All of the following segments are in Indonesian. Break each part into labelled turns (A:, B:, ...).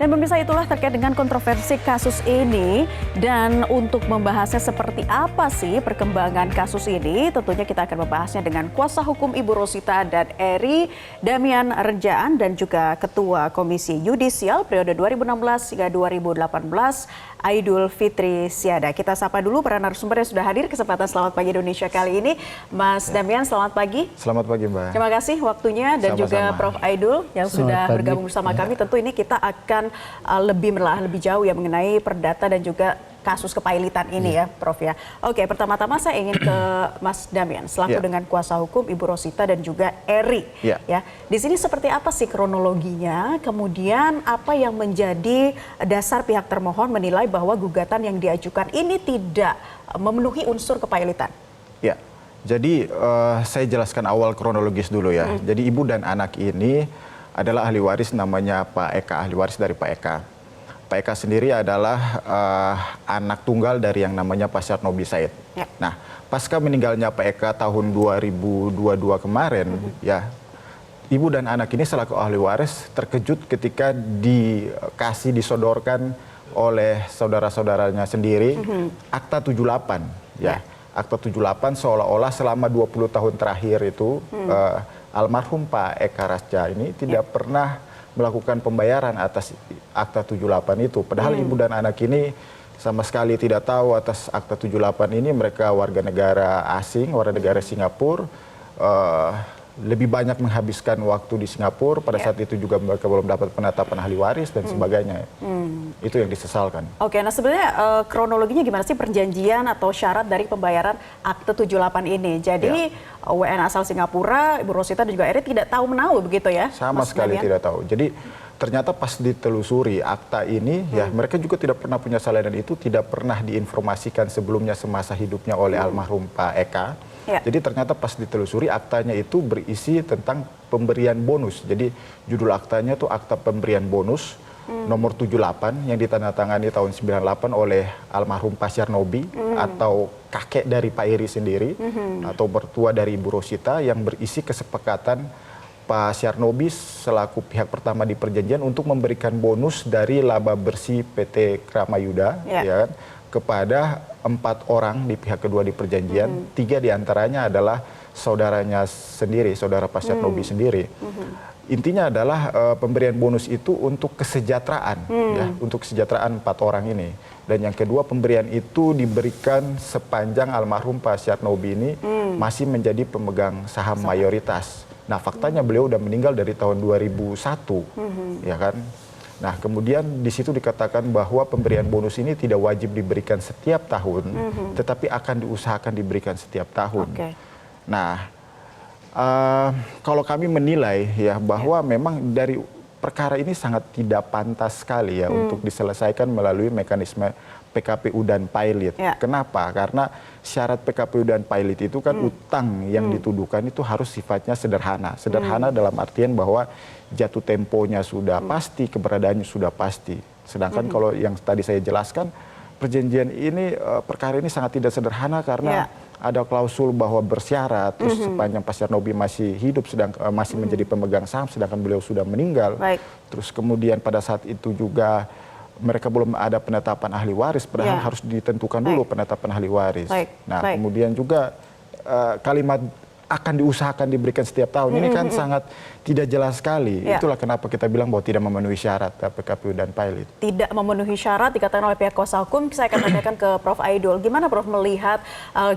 A: Dan pemirsa, itulah terkait dengan kontroversi kasus ini. Dan untuk membahasnya seperti apa sih perkembangan kasus ini, tentunya kita akan membahasnya dengan kuasa hukum Ibu Rosita dan Eri, Damian Rejaan, dan juga Ketua Komisi Yudisial periode 2016 hingga 2018, Aidul Fitri Siada. Kita sapa dulu para narasumber yang sudah hadir kesempatan Selamat Pagi Indonesia kali ini. Mas Damian, selamat pagi.
B: Selamat pagi, Mbak.
A: Terima kasih waktunya, dan
B: sama-sama
A: juga Prof. Aidul yang sudah bergabung bersama kami. Tentu ini kita akan lebih jauh ya mengenai perdata dan juga kasus kepailitan ini ya, Prof ya. Oke, pertama-tama saya ingin ke Mas Damian selaku dengan kuasa hukum Ibu Rosita dan juga Eri. Ya, di sini seperti apa sih kronologinya? Kemudian apa yang menjadi dasar pihak termohon menilai bahwa gugatan yang diajukan ini tidak memenuhi unsur kepailitan?
B: Ya, jadi saya jelaskan awal kronologis dulu ya. Jadi ibu dan anak ini adalah ahli waris, namanya Pak Eka, ahli waris dari Pak Eka. Pak Eka sendiri adalah anak tunggal dari yang namanya Pak Syarnobi Said. Nah, pasca meninggalnya Pak Eka tahun 2022 kemarin, ya, ibu dan anak ini selaku ahli waris terkejut ketika disodorkan oleh saudara-saudaranya sendiri Akta 78, ya. Akta 78 seolah-olah selama 20 tahun terakhir itu almarhum Pak Eka Rasja ini tidak pernah melakukan pembayaran atas Akta 78 itu. Padahal ibu dan anak ini sama sekali tidak tahu atas Akta 78 ini. Mereka warga negara asing, warga negara Singapura. Lebih banyak menghabiskan waktu di Singapura. Pada saat itu juga mereka belum dapat penetapan ahli waris dan sebagainya. Itu yang disesalkan.
A: Oke, nah sebenarnya kronologinya gimana sih perjanjian atau syarat dari pembayaran Akta 78 ini? Jadi WNA asal Singapura, Ibu Rosita dan juga Eri tidak tahu menahu begitu ya?
B: Sama sekali tidak tahu. Jadi ternyata pas ditelusuri akta ini, ya mereka juga tidak pernah punya salinan itu, tidak pernah diinformasikan sebelumnya semasa hidupnya oleh almarhum Pak Eka. Jadi ternyata pas ditelusuri aktanya itu berisi tentang pemberian bonus. Jadi judul aktanya itu Akta Pemberian Bonus nomor 78 yang ditandatangani tahun 98 oleh almarhum Pak Syarnobi atau kakek dari Pak Eri sendiri atau mertua dari Ibu Rosita, yang berisi kesepakatan Pak Syarnobi selaku pihak pertama di perjanjian untuk memberikan bonus dari laba bersih PT Kramayuda ya kan, kepada 4 orang di pihak kedua di perjanjian. 3 diantaranya adalah saudaranya sendiri, saudara Pak Syarnobi sendiri. Intinya adalah pemberian bonus itu untuk kesejahteraan, ya, untuk kesejahteraan 4 orang ini. Dan yang kedua, pemberian itu diberikan sepanjang almarhum Pak Syarnobi ini masih menjadi pemegang saham mayoritas. Nah, faktanya beliau udah meninggal dari tahun 2001, ya kan? Nah, kemudian di situ dikatakan bahwa pemberian bonus ini tidak wajib diberikan setiap tahun, tetapi akan diusahakan diberikan setiap tahun. Nah, kalau kami menilai ya bahwa memang dari perkara ini sangat tidak pantas sekali ya untuk diselesaikan melalui mekanisme PKPU dan Pailit. Kenapa? Karena syarat PKPU dan Pailit itu kan utang yang dituduhkan itu harus sifatnya sederhana. Sederhana dalam artian bahwa jatuh temponya sudah pasti, keberadaannya sudah pasti. Sedangkan kalau yang tadi saya jelaskan, perjanjian ini, perkara ini sangat tidak sederhana karena ada klausul bahwa bersyarat, terus sepanjang Pak Syarnobi masih hidup, masih menjadi pemegang saham, sedangkan beliau sudah meninggal. Terus kemudian pada saat itu juga mereka belum ada penetapan ahli waris, padahal harus ditentukan dulu penetapan ahli waris. Nah, kemudian juga kalimat akan diusahakan diberikan setiap tahun ini kan sangat tidak jelas sekali. Itulah kenapa kita bilang bahwa tidak memenuhi syarat PKPU dan Pailit. Tidak memenuhi syarat dikatakan oleh pihak kuasa hukum. Saya akan tanyakan ke Prof. Aidul. Gimana Prof melihat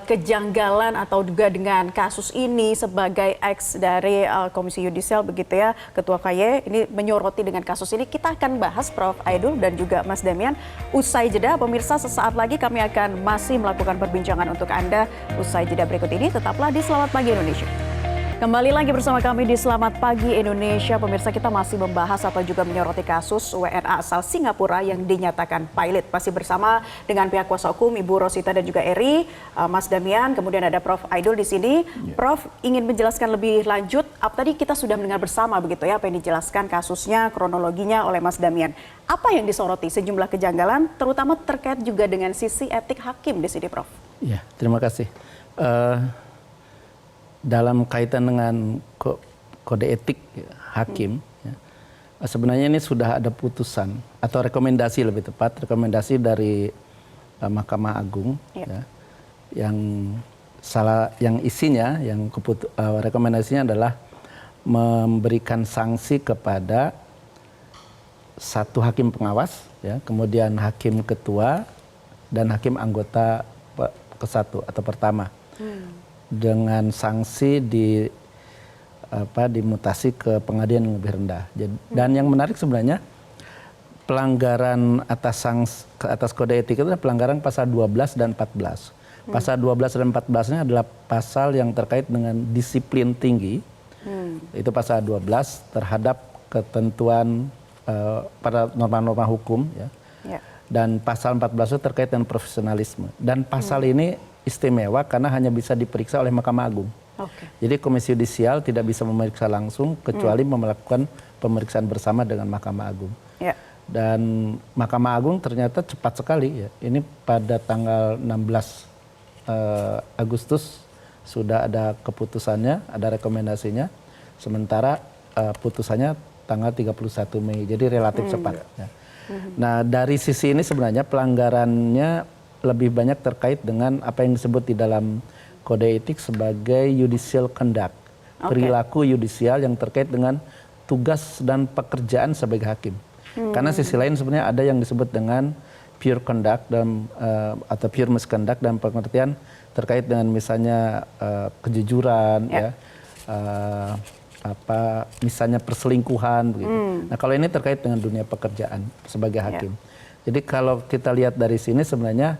B: kejanggalan atau juga dengan kasus ini sebagai ex dari Komisi Yudisial begitu ya, Ketua KY ini menyoroti dengan kasus ini. Kita akan bahas Prof. Aidul dan juga Mas Damian usai jeda. Pemirsa, sesaat lagi kami akan masih melakukan perbincangan untuk Anda usai jeda berikut ini. Tetaplah di Selamat Pagi Indonesia. Kembali lagi bersama kami di Selamat Pagi Indonesia. Pemirsa, kita masih membahas atau juga menyoroti kasus WNA asal Singapura yang dinyatakan Pailit. Masih bersama dengan pihak kuasa hukum Ibu Rosita dan juga Eri, Mas Damian, kemudian ada Prof. Aidul di sini. Prof ingin menjelaskan lebih lanjut. Tadi kita sudah mendengar bersama begitu ya apa yang dijelaskan kasusnya, kronologinya oleh Mas Damian. Apa yang disoroti sejumlah kejanggalan, terutama terkait juga dengan sisi etik hakim di sini, Prof?
C: Ya, terima kasih. Dalam kaitan dengan kode etik hakim, Sebenarnya ini sudah ada putusan atau rekomendasi, lebih tepat rekomendasi dari Mahkamah Agung, ya, yang isinya, rekomendasinya adalah memberikan sanksi kepada satu hakim pengawas, ya, kemudian hakim ketua dan hakim anggota ke-1 atau pertama, dengan sanksi dimutasi ke pengadilan yang lebih rendah. Dan yang menarik sebenarnya, pelanggaran atas kode etik itu adalah pelanggaran pasal 12 dan 14. Pasal 12 dan 14-nya adalah pasal yang terkait dengan disiplin tinggi. Itu pasal 12 terhadap ketentuan pada norma-norma hukum, ya. Dan pasal 14 itu terkait dengan profesionalisme. Dan pasal ini istimewa karena hanya bisa diperiksa oleh Mahkamah Agung. Jadi Komisi Yudisial tidak bisa memeriksa langsung kecuali melakukan pemeriksaan bersama dengan Mahkamah Agung. Dan Mahkamah Agung ternyata cepat sekali, ya. Ini pada tanggal 16 Agustus sudah ada keputusannya, ada rekomendasinya. Sementara putusannya tanggal 31 Mei, jadi relatif cepat. Ya. Nah, dari sisi ini sebenarnya pelanggarannya lebih banyak terkait dengan apa yang disebut di dalam kode etik sebagai judicial conduct, perilaku yudisial yang terkait dengan tugas dan pekerjaan sebagai hakim. Karena sisi lain sebenarnya ada yang disebut dengan pure conduct atau pure misconduct dalam pengertian terkait dengan misalnya kejujuran, ya, misalnya perselingkuhan, begitu. Nah, kalau ini terkait dengan dunia pekerjaan sebagai hakim. Jadi kalau kita lihat dari sini sebenarnya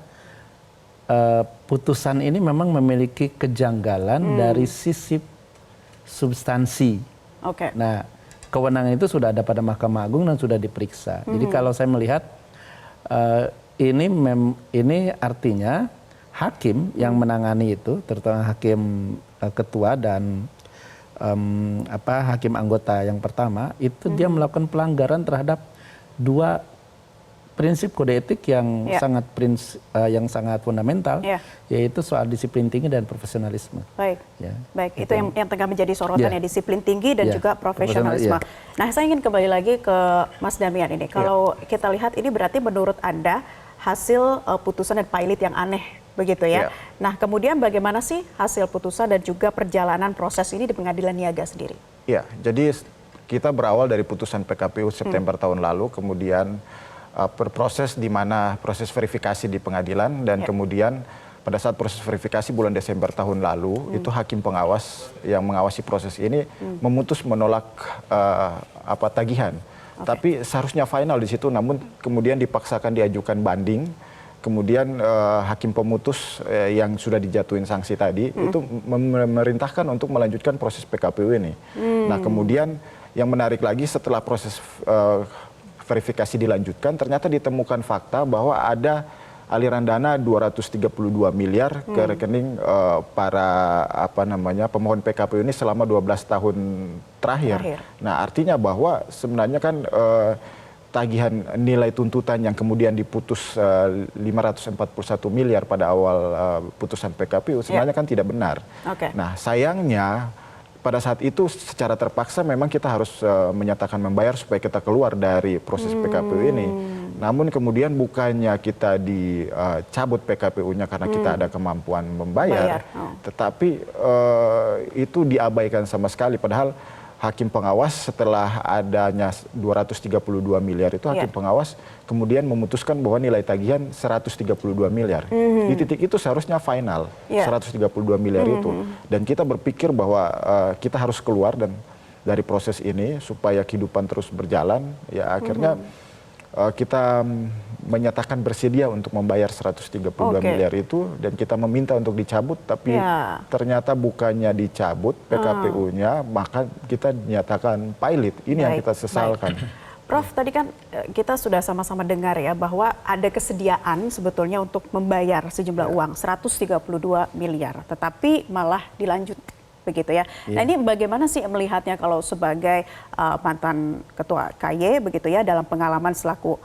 C: putusan ini memang memiliki kejanggalan dari sisi substansi. Nah, kewenangan itu sudah ada pada Mahkamah Agung dan sudah diperiksa. Jadi kalau saya melihat ini artinya hakim yang menangani itu, terutama hakim ketua dan hakim anggota yang pertama, itu dia melakukan pelanggaran terhadap dua prinsip kode etik yang sangat fundamental, yaitu soal disiplin tinggi dan profesionalisme.
A: Baik, itu yang tengah menjadi sorotan, ya, disiplin tinggi dan juga profesionalisme. Nah, saya ingin kembali lagi ke Mas Damian ini. Kalau kita lihat ini berarti menurut Anda hasil putusan dan pilot yang aneh, begitu ya? Nah, kemudian bagaimana sih hasil putusan dan juga perjalanan proses ini di Pengadilan Niaga sendiri? Ya,
B: jadi kita berawal dari putusan PKPU September tahun lalu, kemudian berproses di mana proses verifikasi di pengadilan dan kemudian pada saat proses verifikasi bulan Desember tahun lalu itu hakim pengawas yang mengawasi proses ini memutus menolak tagihan. Tapi seharusnya final di situ, namun kemudian dipaksakan diajukan banding. Kemudian hakim pemutus yang sudah dijatuhin sanksi tadi itu memerintahkan untuk melanjutkan proses PKPU ini. Nah, kemudian yang menarik lagi setelah proses verifikasi dilanjutkan, ternyata ditemukan fakta bahwa ada aliran dana 232 miliar ke rekening para pemohon PKPU ini selama 12 tahun terakhir. Nah, artinya bahwa sebenarnya kan tagihan nilai tuntutan yang kemudian diputus 541 miliar pada awal putusan PKPU sebenarnya kan tidak benar. Nah, sayangnya pada saat itu secara terpaksa memang kita harus menyatakan membayar supaya kita keluar dari proses PKPU ini. Namun kemudian bukannya kita dicabut PKPU-nya karena kita ada kemampuan membayar, tetapi itu diabaikan sama sekali. Padahal hakim pengawas setelah adanya 232 miliar itu hakim pengawas kemudian memutuskan bahwa nilai tagihan 132 miliar. Di titik itu seharusnya final 132 miliar itu. Dan kita berpikir bahwa kita harus keluar dari proses ini supaya kehidupan terus berjalan. Ya akhirnya kita menyatakan bersedia untuk membayar 132 miliar itu dan kita meminta untuk dicabut, tapi ternyata bukannya dicabut PKPU-nya, maka kita dinyatakan pilot. Ini yang kita sesalkan.
A: Prof, tadi kan kita sudah sama-sama dengar ya bahwa ada kesediaan sebetulnya untuk membayar sejumlah uang 132 miliar, tetapi malah dilanjut begitu ya. Nah, ini bagaimana sih melihatnya kalau sebagai mantan ketua KY begitu ya, dalam pengalaman selaku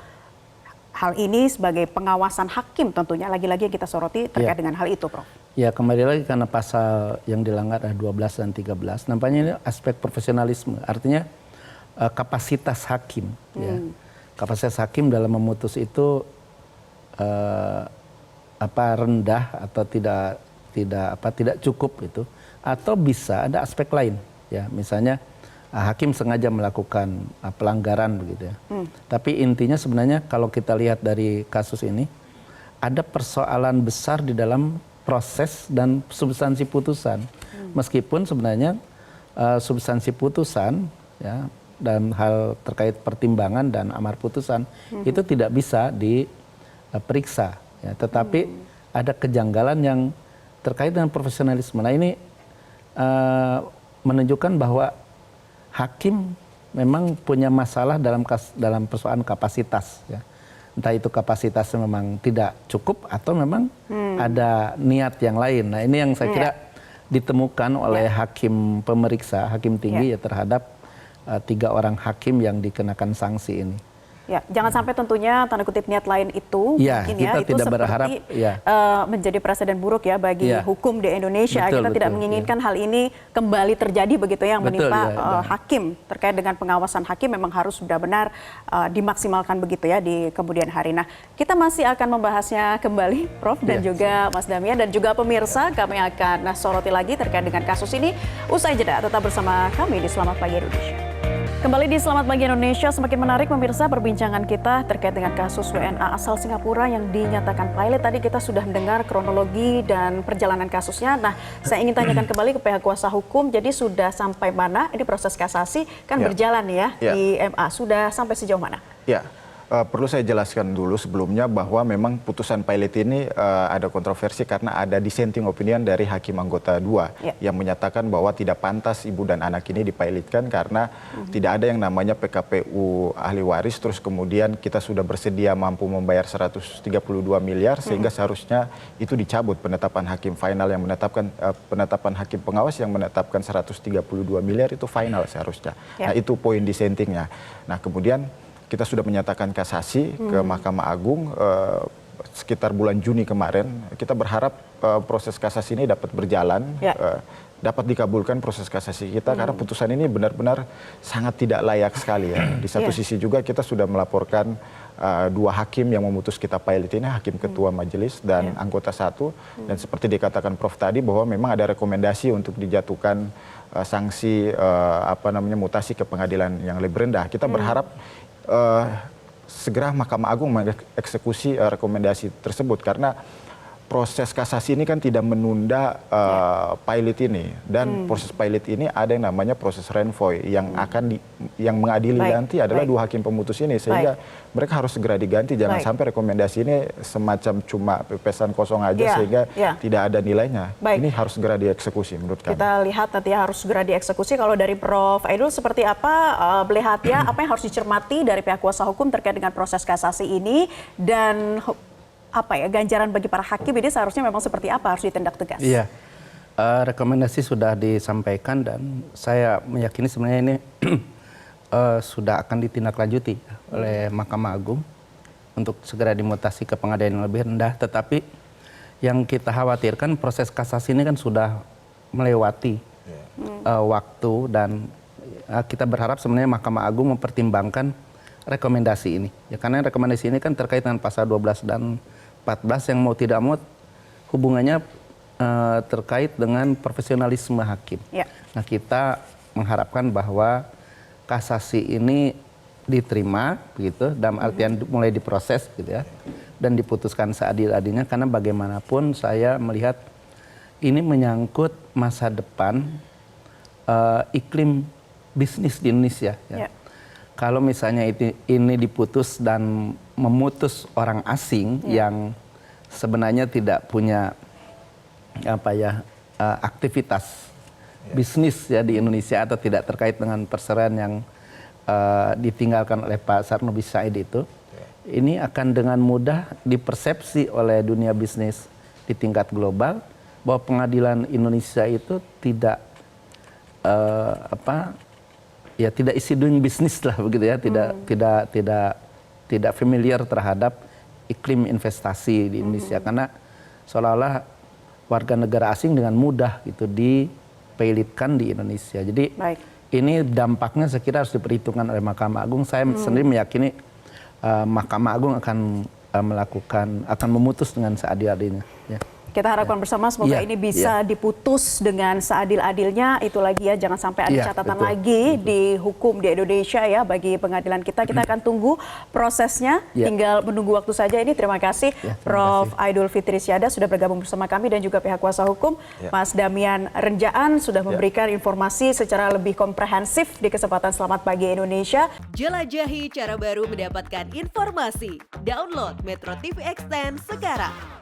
A: hal ini sebagai pengawasan hakim tentunya lagi-lagi yang kita soroti terkait dengan hal itu, Prof.
C: Ya, kembali lagi karena pasal yang dilanggar ada 12 dan 13. Nampaknya ini aspek profesionalisme. Artinya kapasitas hakim. Ya. Kapasitas hakim dalam memutus itu rendah atau tidak cukup itu, atau bisa ada aspek lain. Ya, misalnya hakim sengaja melakukan pelanggaran begitu ya. Tapi intinya sebenarnya kalau kita lihat dari kasus ini ada persoalan besar di dalam proses dan substansi putusan. Meskipun sebenarnya substansi putusan ya dalam hal terkait pertimbangan dan amar putusan itu tidak bisa diperiksa ya, tetapi ada kejanggalan yang terkait dengan profesionalisme. Nah, ini menunjukkan bahwa hakim memang punya masalah dalam persoalan kapasitas ya. Entah itu kapasitasnya memang tidak cukup atau memang ada niat yang lain. Nah, ini yang saya kira ditemukan oleh hakim pemeriksa, hakim tinggi ya terhadap 3 orang hakim yang dikenakan sanksi ini.
A: Ya, jangan sampai tentunya tanda kutip niat lain itu
C: ya,
A: mungkin
C: kita
A: ya itu
C: tidak
A: seperti
C: berharap,
A: menjadi presiden buruk ya bagi hukum di Indonesia.
C: Betul,
A: kita tidak menginginkan hal ini kembali terjadi begitu yang menimpa hakim. Terkait dengan pengawasan hakim memang harus benar-benar dimaksimalkan begitu ya di kemudian hari. Nah, kita masih akan membahasnya kembali Prof dan juga Mas Damian dan juga pemirsa, kami akan soroti lagi terkait dengan kasus ini usai jeda. Tetap bersama kami di Selamat Pagi Indonesia. Kembali di Selamat Pagi Indonesia, semakin menarik pemirsa perbincangan kita terkait dengan kasus WNA asal Singapura yang dinyatakan pilot. Tadi kita sudah mendengar kronologi dan perjalanan kasusnya. Nah, saya ingin tanyakan kembali ke pihak kuasa hukum, jadi sudah sampai mana? Ini proses kasasi kan berjalan ya di MA, sudah sampai sejauh mana?
B: Ya. Perlu saya jelaskan dulu sebelumnya bahwa memang putusan pilot ini ada kontroversi karena ada dissenting opinion dari hakim anggota 2 yang menyatakan bahwa tidak pantas ibu dan anak ini dipilotkan karena tidak ada yang namanya PKPU ahli waris, terus kemudian kita sudah bersedia mampu membayar 132 miliar sehingga seharusnya itu dicabut penetapan hakim final yang menetapkan penetapan hakim pengawas yang menetapkan 132 miliar itu final seharusnya. Nah, itu poin dissentingnya. Nah, kemudian kita sudah menyatakan kasasi ke Mahkamah Agung sekitar bulan Juni kemarin. Kita berharap proses kasasi ini dapat berjalan, dapat dikabulkan proses kasasi kita karena putusan ini benar-benar sangat tidak layak sekali ya. Di satu sisi juga kita sudah melaporkan 2 hakim yang memutus kita pilot ini, hakim ketua majelis dan anggota 1. Dan seperti dikatakan Prof tadi bahwa memang ada rekomendasi untuk dijatuhkan sanksi mutasi ke pengadilan yang lebih rendah. Kita berharap segera Mahkamah Agung mengeksekusi rekomendasi tersebut karena proses kasasi ini kan tidak menunda pilot ini dan proses pilot ini ada yang namanya proses renvoy yang yang mengadili nanti adalah 2 hakim pemutus ini sehingga mereka harus segera diganti, jangan sampai rekomendasi ini semacam cuma pepesan kosong aja sehingga tidak ada nilainya. Ini harus segera dieksekusi menurut kami.
A: Kita lihat nanti harus segera dieksekusi. Kalau dari Prof Aidul seperti apa melihatnya, apa yang harus dicermati dari pihak kuasa hukum terkait dengan proses kasasi ini dan ganjaran bagi para hakim ini seharusnya memang seperti apa, harus ditindak tegas? Iya,
C: rekomendasi sudah disampaikan dan saya meyakini sebenarnya ini sudah akan ditindaklanjuti oleh Mahkamah Agung untuk segera dimutasi ke pengadilan yang lebih rendah. Tetapi yang kita khawatirkan proses kasasi ini kan sudah melewati waktu dan kita berharap sebenarnya Mahkamah Agung mempertimbangkan rekomendasi ini. Ya, karena rekomendasi ini kan terkait dengan pasal 12 dan 14 yang mau tidak mau hubungannya terkait dengan profesionalisme hakim. Nah, kita mengharapkan bahwa kasasi ini diterima begitu dalam artian mulai diproses gitu ya dan diputuskan seadil-adilnya karena bagaimanapun saya melihat ini menyangkut masa depan iklim bisnis di Indonesia ya. Kalau misalnya ini diputus dan memutus orang asing yang sebenarnya tidak punya aktivitas bisnis ya di Indonesia atau tidak terkait dengan perceraian yang ditinggalkan oleh Pak Sarnobi Said itu, ini akan dengan mudah dipersepsi oleh dunia bisnis di tingkat global bahwa pengadilan Indonesia itu tidak tidak isi doing bisnis lah begitu ya, tidak familiar terhadap iklim investasi di Indonesia karena seolah-olah warga negara asing dengan mudah gitu dipilotkan di Indonesia. Jadi ini dampaknya saya kira harus diperhitungkan oleh Mahkamah Agung. Saya sendiri meyakini Mahkamah Agung akan akan memutus dengan seadil-adilnya. Ya.
A: Kita harapkan bersama semoga ini bisa diputus dengan seadil-adilnya. Itu lagi ya, jangan sampai ada catatan lagi di hukum di Indonesia ya bagi pengadilan kita. Kita akan tunggu prosesnya, tinggal menunggu waktu saja ini. Terima kasih Prof. Aidul Fitri Syada sudah bergabung bersama kami dan juga pihak kuasa hukum. Mas Damian Renjaan sudah memberikan informasi secara lebih komprehensif di kesempatan Selamat Pagi Indonesia.
D: Jelajahi cara baru mendapatkan informasi. Download Metro TV Extend sekarang.